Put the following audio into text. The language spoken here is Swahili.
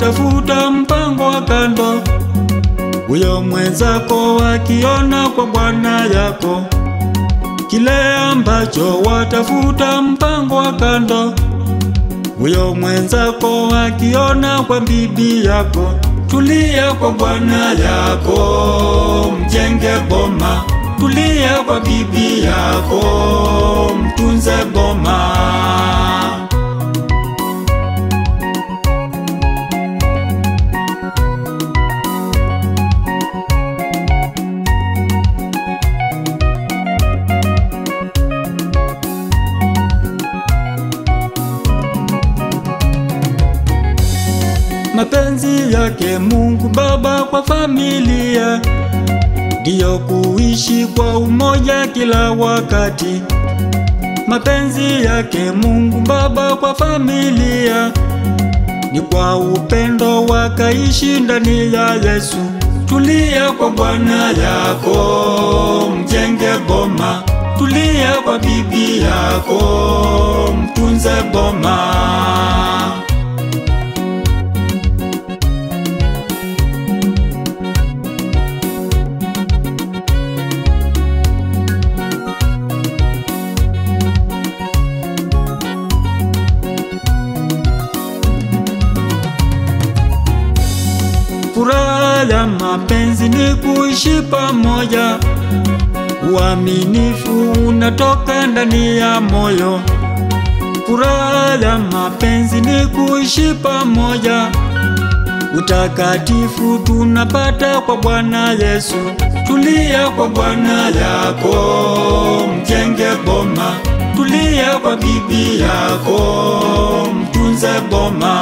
watafuta mpango wa kando. Huyo mwenzako akiona kwa bwana yako kile ambacho watafuta mpango wa kando. Huyo mwenzako akiona kwa bibi yako, tulia kwa bwana yako, mjenge boma. Tulia kwa bibi yako, mtunze boma. Mapenzi yake Mungu Baba kwa familia ndiyo kuishi kwa umoja kila wakati. Mapenzi yake Mungu Baba kwa familia ni kwa upendo wakaishi ndani ya Yesu. Tulia kwa bwana yako, mjenge boma. Tulia kwa bibi yako, mtunze boma. Furaha ya mapenzi ni kuishi pamoja. Uaminifu unatoka ndani ya moyo. Furaha ya mapenzi ni kuishi pamoja. Utakatifu tunapata kwa Bwana Yesu. Tulia kwa bwana yako, mjenge boma. Tulia kwa bibi yako, mtunze boma.